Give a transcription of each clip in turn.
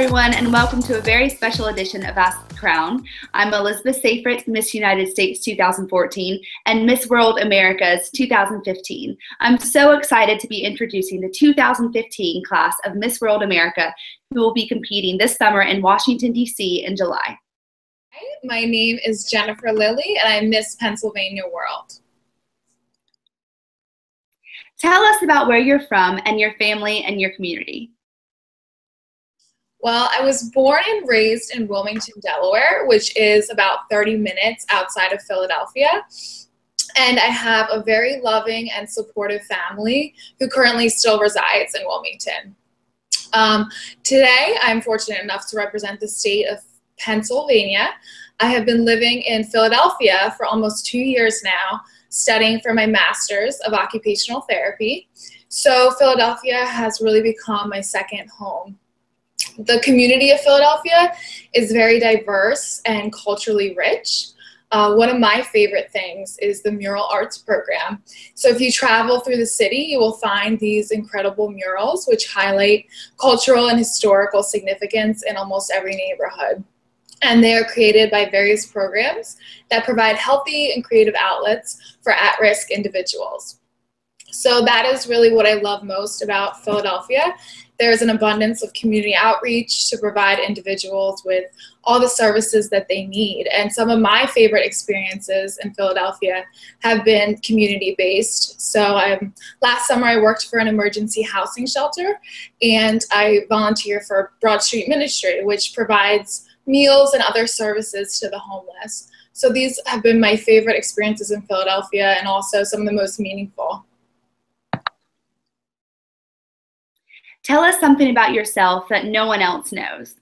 everyone, and welcome to a very special edition of Ask the Crown. I'm Elizabeth Seyfried, Miss United States 2014 and Miss World America's 2015. I'm so excited to be introducing the 2015 class of Miss World America, who will be competing this summer in Washington, D.C. in July. Hi, my name is Jennifer Lilley, and I'm Miss Pennsylvania World. Tell us about where you're from and your family and your community. Well, I was born and raised in Wilmington, Delaware, which is about 30 minutes outside of Philadelphia. And I have a very loving and supportive family who currently still resides in Wilmington. Today, I'm fortunate enough to represent the state of Pennsylvania. I have been living in Philadelphia for almost 2 years now, studying for my master's of occupational therapy. So Philadelphia has really become my second home. The community of Philadelphia is very diverse and culturally rich. One of my favorite things is the mural arts program. So if you travel through the city, you will find these incredible murals which highlight cultural and historical significance in almost every neighborhood. And they are created by various programs that provide healthy and creative outlets for at-risk individuals. So that is really what I love most about Philadelphia. There's an abundance of community outreach to provide individuals with all the services that they need. And some of my favorite experiences in Philadelphia have been community-based. So last summer I worked for an emergency housing shelter, and I volunteer for Broad Street Ministry, which provides meals and other services to the homeless. So these have been my favorite experiences in Philadelphia, and also some of the most meaningful. Tell us something about yourself that no one else knows.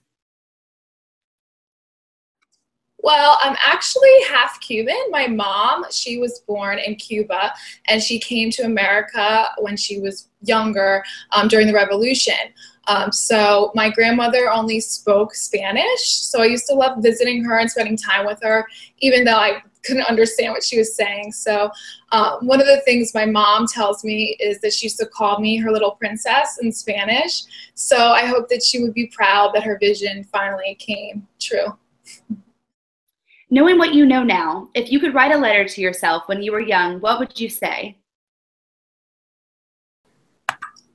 Well, I'm actually half Cuban. My mom, she was born in Cuba, and she came to America when she was younger during the Revolution. So my grandmother only spoke Spanish, so I used to love visiting her and spending time with her, even though I couldn't understand what she was saying. So one of the things my mom tells me is that she used to call me her little princess in Spanish. So I hope that she would be proud that her vision finally came true. Knowing what you know now, if you could write a letter to yourself when you were young, what would you say?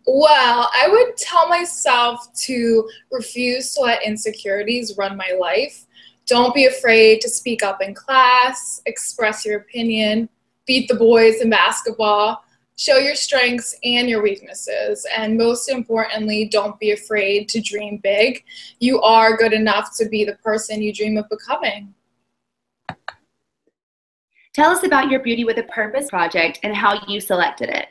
Well, I would tell myself to refuse to let insecurities run my life. Don't be afraid to speak up in class, express your opinion, beat the boys in basketball, show your strengths and your weaknesses, and most importantly, don't be afraid to dream big. You are good enough to be the person you dream of becoming. Tell us about your Beauty with a Purpose project and how you selected it.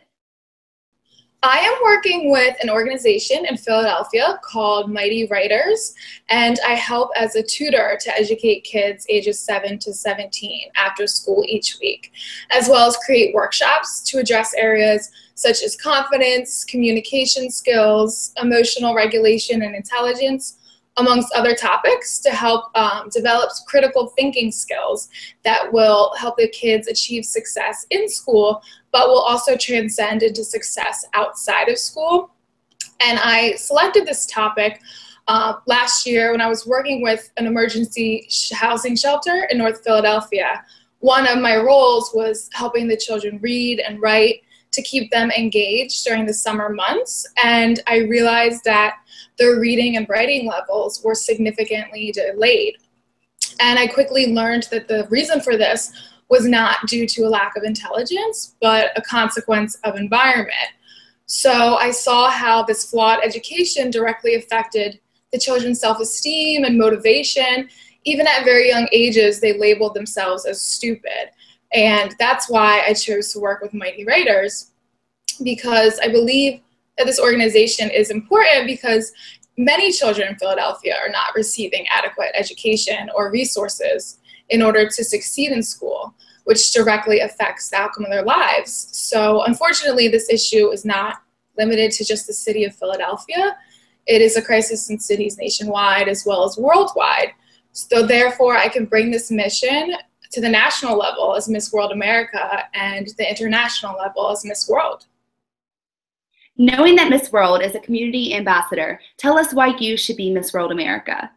I am working with an organization in Philadelphia called Mighty Writers, and I help as a tutor to educate kids ages 7 to 17 after school each week, as well as create workshops to address areas such as confidence, communication skills, emotional regulation and intelligence, amongst other topics, to help develop critical thinking skills that will help the kids achieve success in school, but will also transcend into success outside of school. And I selected this topic last year when I was working with an emergency housing shelter in North Philadelphia. One of my roles was helping the children read and write to keep them engaged during the summer months. And I realized that their reading and writing levels were significantly delayed. And I quickly learned that the reason for this was not due to a lack of intelligence, but a consequence of environment. So I saw how this flawed education directly affected the children's self-esteem and motivation. Even at very young ages, they labeled themselves as stupid. And that's why I chose to work with Mighty Writers, because I believe that this organization is important because many children in Philadelphia are not receiving adequate education or resources in order to succeed in school, which directly affects the outcome of their lives. So unfortunately, this issue is not limited to just the city of Philadelphia. It is a crisis in cities nationwide as well as worldwide. So therefore, I can bring this mission to the national level as Miss World America and the international level as Miss World. Knowing that Miss World is a community ambassador, tell us why you should be Miss World America.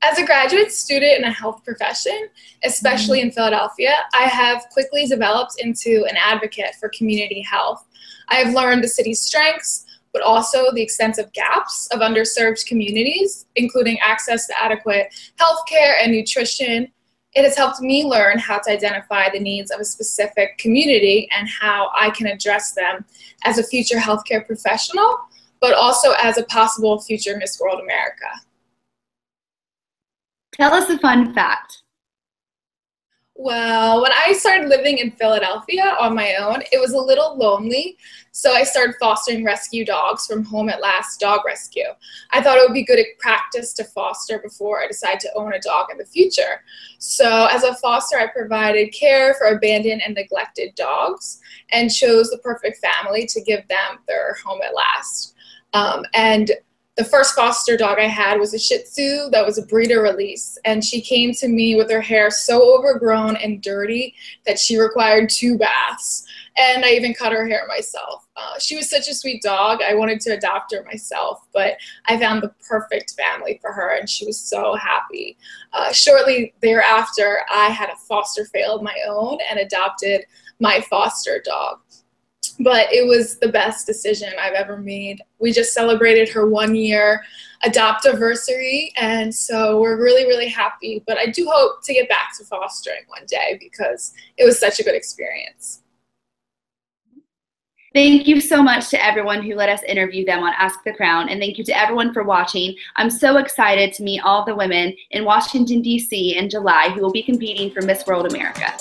As a graduate student in a health profession, especially in Philadelphia, I have quickly developed into an advocate for community health. I have learned the city's strengths, but also the extensive gaps of underserved communities, including access to adequate healthcare and nutrition. It has helped me learn how to identify the needs of a specific community and how I can address them as a future healthcare professional, but also as a possible future Miss World America. Tell us a fun fact. Well, when I started living in Philadelphia on my own, it was a little lonely, so I started fostering rescue dogs from Home at Last Dog Rescue. I thought it would be good practice to foster before I decide to own a dog in the future. So as a foster, I provided care for abandoned and neglected dogs and chose the perfect family to give them their home at last. And the first foster dog I had was a Shih Tzu that was a breeder release, and she came to me with her hair so overgrown and dirty that she required 2 baths, and I even cut her hair myself. She was such a sweet dog. I wanted to adopt her myself, but I found the perfect family for her, and she was so happy. Shortly thereafter, I had a foster fail of my own and adopted my foster dog. But it was the best decision I've ever made. We just celebrated her 1-year adoptiversary, and so we're really, really happy. But I do hope to get back to fostering one day because it was such a good experience. Thank you so much to everyone who let us interview them on Ask the Crown, and thank you to everyone for watching. I'm so excited to meet all the women in Washington, D.C. in July who will be competing for Miss World America.